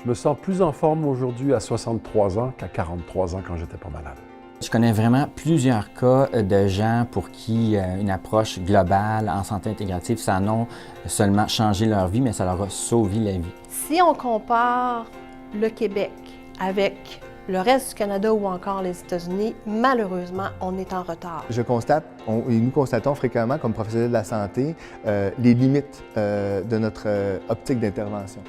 Je me sens plus en forme aujourd'hui à 63 ans qu'à 43 ans quand j'étais pas malade. Je connais vraiment plusieurs cas de gens pour qui une approche globale en santé intégrative, ça n'a seulement changé leur vie, mais ça leur a sauvé la vie. Si on compare le Québec avec le reste du Canada ou encore les États-Unis, malheureusement, on est en retard. Je constate, et nous constatons fréquemment comme professionnels de la santé, les limites de notre optique d'intervention.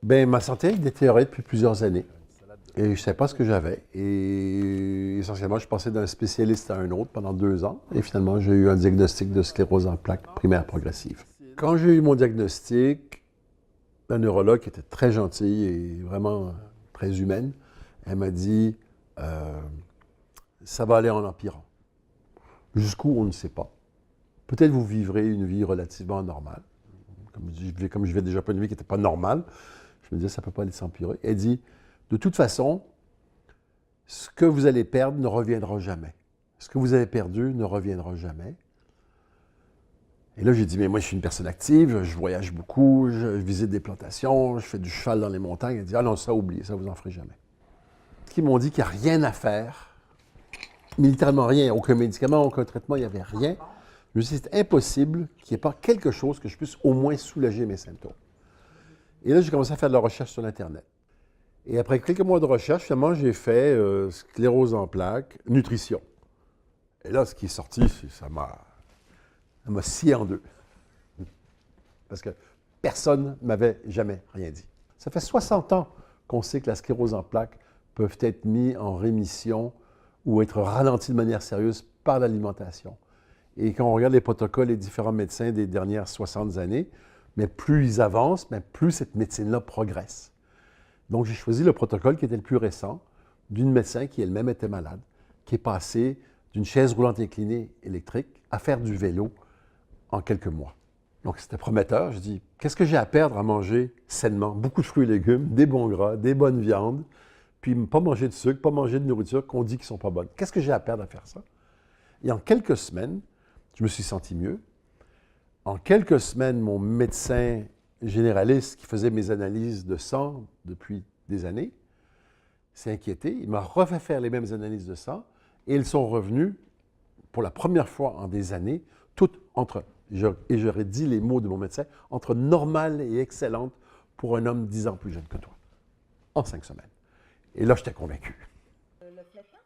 Bien, ma santé a détérioré depuis plusieurs années. Et je ne savais pas ce que j'avais. Et essentiellement, je passais d'un spécialiste à un autre pendant 2 ans. Et finalement, j'ai eu un diagnostic de sclérose en plaques primaire progressive. Quand j'ai eu mon diagnostic, la neurologue qui était très gentille et vraiment très humaine, elle m'a dit ça va aller en empirant. Jusqu'où, on ne sait pas. Peut-être vous vivrez une vie relativement normale. Comme je vivais déjà pas une vie qui n'était pas normale, je me disais ça ne peut pas aller s'empirer. Elle dit de toute façon, ce que vous allez perdre ne reviendra jamais. Ce que vous avez perdu ne reviendra jamais. Et là, j'ai dit, mais moi, je suis une personne active, je voyage beaucoup, je visite des plantations, je fais du cheval dans les montagnes. Elle dit, ah non, ça, oubliez, ça, vous n'en ferez jamais. Ils m'ont dit qu'il n'y a rien à faire, mais littéralement rien, aucun médicament, aucun traitement, il n'y avait rien. Je me suis dit, c'est impossible qu'il n'y ait pas quelque chose que je puisse au moins soulager mes symptômes. Et là, j'ai commencé à faire de la recherche sur l'Internet. Et après quelques mois de recherche, finalement, j'ai fait sclérose en plaques, nutrition. Et là, ce qui est sorti, ça m'a scié en deux. Parce que personne ne m'avait jamais rien dit. Ça fait 60 ans qu'on sait que la sclérose en plaques peut être mise en rémission ou être ralentie de manière sérieuse par l'alimentation. Et quand on regarde les protocoles des différents médecins des dernières 60 années, mais plus ils avancent, mais plus cette médecine-là progresse. Donc, j'ai choisi le protocole qui était le plus récent d'une médecin qui elle-même était malade, qui est passée d'une chaise roulante inclinée électrique à faire du vélo en quelques mois. Donc, c'était prometteur. Je dis, qu'est-ce que j'ai à perdre à manger sainement? Beaucoup de fruits et légumes, des bons gras, des bonnes viandes, puis pas manger de sucre, pas manger de nourriture qu'on dit qui ne sont pas bonnes. Qu'est-ce que j'ai à perdre à faire ça? Et en quelques semaines, je me suis senti mieux. En quelques semaines, mon médecin généraliste qui faisait mes analyses de sang depuis des années s'est inquiété. Il m'a refait faire les mêmes analyses de sang et ils sont revenus pour la première fois en des années, toutes entre, et j'aurais dit les mots de mon médecin, entre normale et excellente pour un homme 10 ans plus jeune que toi, en 5 semaines. Et là, j'étais convaincu. Le flétan?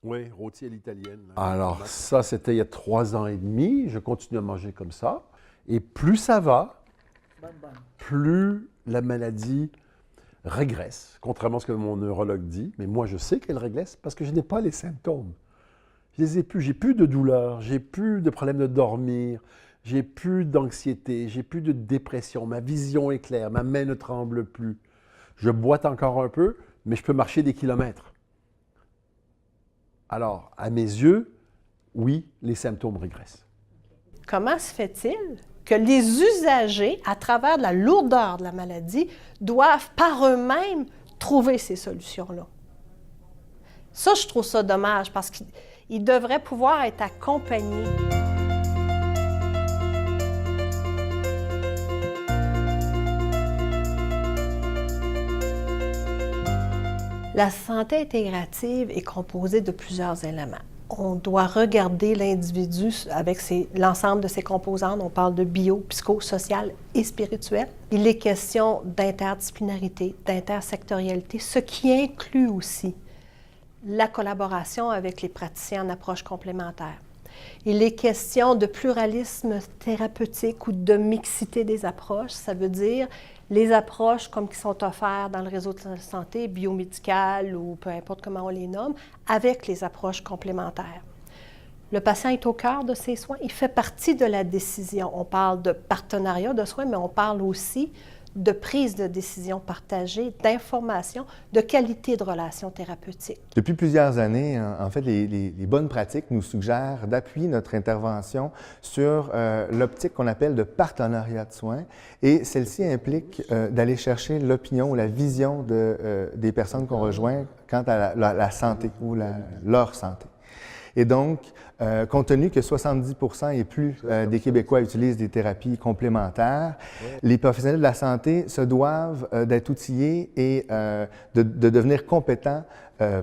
Oui, rôti à l'italienne. Alors, ça, c'était il y a 3 ans et demi. Je continue à manger comme ça. Et plus ça va, plus la maladie régresse, contrairement à ce que mon neurologue dit. Mais moi, je sais qu'elle régresse parce que je n'ai pas les symptômes. Je les ai plus. J'ai plus de douleur, j'ai plus de problème de dormir, j'ai plus d'anxiété, j'ai plus de dépression. Ma vision est claire, ma main ne tremble plus. Je boite encore un peu, mais je peux marcher des kilomètres. Alors, à mes yeux, oui, les symptômes régressent. Comment se fait-il que les usagers, à travers la lourdeur de la maladie, doivent par eux-mêmes trouver ces solutions-là? Ça, je trouve ça dommage parce qu'ils devraient pouvoir être accompagnés. La santé intégrative est composée de plusieurs éléments. On doit regarder l'individu avec l'ensemble de ses composantes. On parle de bio, psycho, social et spirituel. Il est question d'interdisciplinarité, d'intersectorialité, ce qui inclut aussi la collaboration avec les praticiens en approche complémentaire. Il est question de pluralisme thérapeutique ou de mixité des approches. Ça veut dire les approches comme qui sont offertes dans le réseau de santé, biomédical ou peu importe comment on les nomme, avec les approches complémentaires. Le patient est au cœur de ses soins, il fait partie de la décision. On parle de partenariat de soins, mais on parle aussi de prise de décision partagée, d'information, de qualité de relations thérapeutiques. Depuis plusieurs années, en fait, les bonnes pratiques nous suggèrent d'appuyer notre intervention sur l'optique qu'on appelle de partenariat de soins. Et celle-ci implique d'aller chercher l'opinion ou la vision des personnes qu'on rejoint quant à la santé ou leur santé. Et donc, compte tenu que 70% et plus des Québécois utilisent des thérapies complémentaires, les professionnels de la santé se doivent d'être outillés et de devenir compétents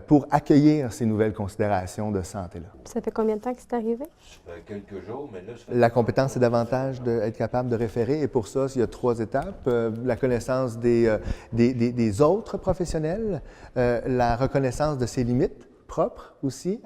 pour accueillir ces nouvelles considérations de santé-là. Ça fait combien de temps que c'est arrivé? Ça fait quelques jours, mais là, ça fait... La compétence, c'est davantage d'être capable de référer. Et pour ça, il y a 3 étapes. La connaissance des autres professionnels, la reconnaissance de ses limites propres aussi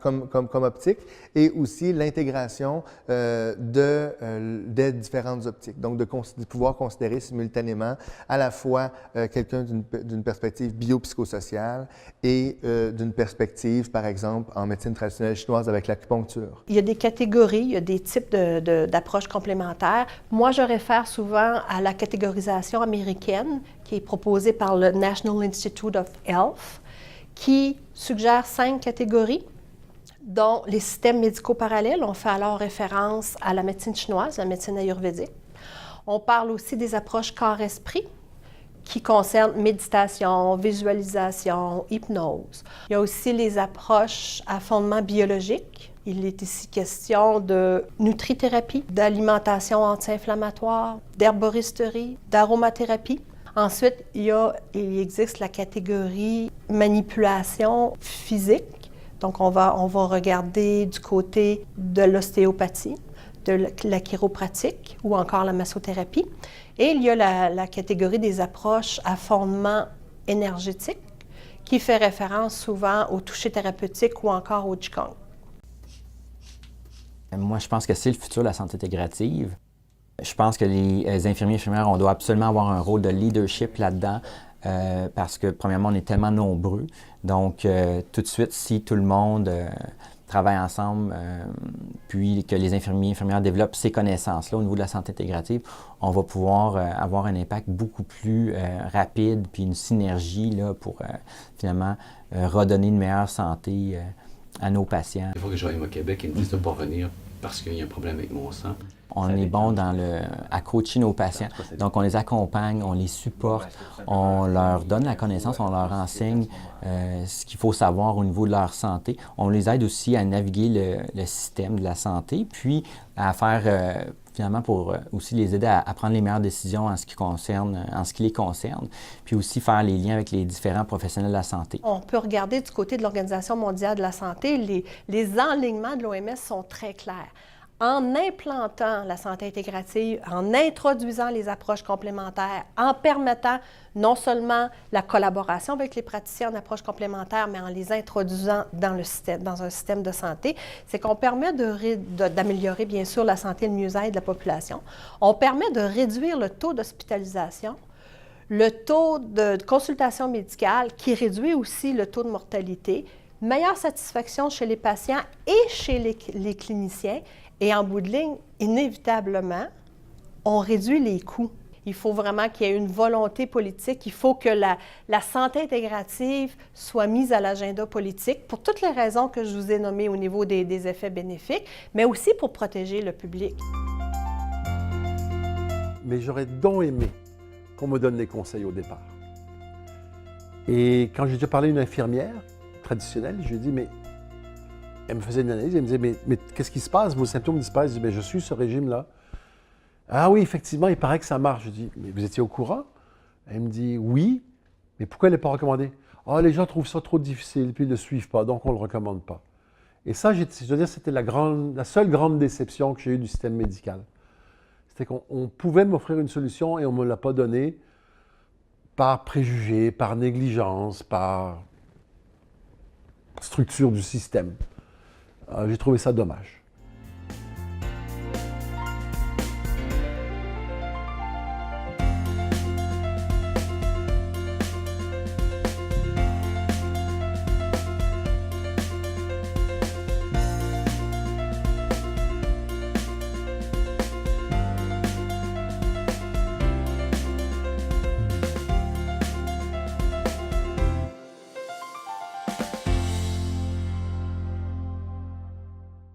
comme optique, et aussi l'intégration des différentes optiques. Donc, de pouvoir considérer simultanément à la fois quelqu'un d'une perspective biopsychosociale et d'une perspective, par exemple, en médecine traditionnelle chinoise avec l'acupuncture. Il y a des catégories, il y a des types d'approches complémentaires. Moi, je réfère souvent à la catégorisation américaine qui est proposée par le National Institute of Health, qui suggère 5 catégories, dont les systèmes médicaux parallèles. On fait alors référence à la médecine chinoise, la médecine ayurvédique. On parle aussi des approches corps-esprit, qui concernent méditation, visualisation, hypnose. Il y a aussi les approches à fondement biologique. Il est ici question de nutrithérapie, d'alimentation anti-inflammatoire, d'herboristerie, d'aromathérapie. Ensuite, il existe la catégorie manipulation physique. Donc, on va regarder du côté de l'ostéopathie, de la chiropratique ou encore la massothérapie. Et il y a la catégorie des approches à fondement énergétique qui fait référence souvent au toucher thérapeutique ou encore au Qigong. Moi, je pense que c'est le futur de la santé intégrative. Je pense que les infirmiers et infirmières, on doit absolument avoir un rôle de leadership là-dedans parce que, premièrement, on est tellement nombreux. Donc, tout de suite, si tout le monde travaille ensemble, puis que les infirmiers et infirmières développent ces connaissances-là au niveau de la santé intégrative, on va pouvoir avoir un impact beaucoup plus rapide, puis une synergie là, pour finalement redonner une meilleure santé à nos patients. Des fois que j'arrive au Québec, ils me disent de ne pas venir parce qu'il y a un problème avec mon sang. On est bon à coacher nos patients. Donc, on les accompagne, on les supporte, on leur donne la connaissance, on leur enseigne ce qu'il faut savoir au niveau de leur santé. On les aide aussi à naviguer le système de la santé, puis à faire, finalement, pour aussi les aider à prendre les meilleures décisions en ce qui les concerne, puis aussi faire les liens avec les différents professionnels de la santé. On peut regarder du côté de l'Organisation mondiale de la santé, les enlignements de l'OMS sont très clairs. En implantant la santé intégrative, en introduisant les approches complémentaires, en permettant non seulement la collaboration avec les praticiens en approche complémentaire, mais en les introduisant dans un système de santé, c'est qu'on permet d'améliorer, bien sûr, la santé et le mieux-être de la population. On permet de réduire le taux d'hospitalisation, le taux de consultation médicale, qui réduit aussi le taux de mortalité, meilleure satisfaction chez les patients et chez les cliniciens. Et en bout de ligne, inévitablement, on réduit les coûts. Il faut vraiment qu'il y ait une volonté politique. Il faut que la santé intégrative soit mise à l'agenda politique pour toutes les raisons que je vous ai nommées au niveau des effets bénéfiques, mais aussi pour protéger le public. Mais j'aurais donc aimé qu'on me donne des conseils au départ. Et quand j'ai déjà parlé à une infirmière traditionnelle, je lui ai dit, mais elle me faisait une analyse, elle me disait, mais qu'est-ce qui se passe? Vos symptômes disparaissent. Je dis, mais je suis ce régime-là. Ah oui, effectivement, il paraît que ça marche. Je dis, mais vous étiez au courant? Elle me dit, oui, mais pourquoi elle n'est pas recommandée? Ah, les gens trouvent ça trop difficile, puis ils ne le suivent pas, donc on ne le recommande pas. Et ça, je veux dire, c'était la seule grande déception que j'ai eue du système médical. C'était qu'on pouvait m'offrir une solution et on ne me l'a pas donnée par préjugé, par négligence, par structure du système. J'ai trouvé ça dommage.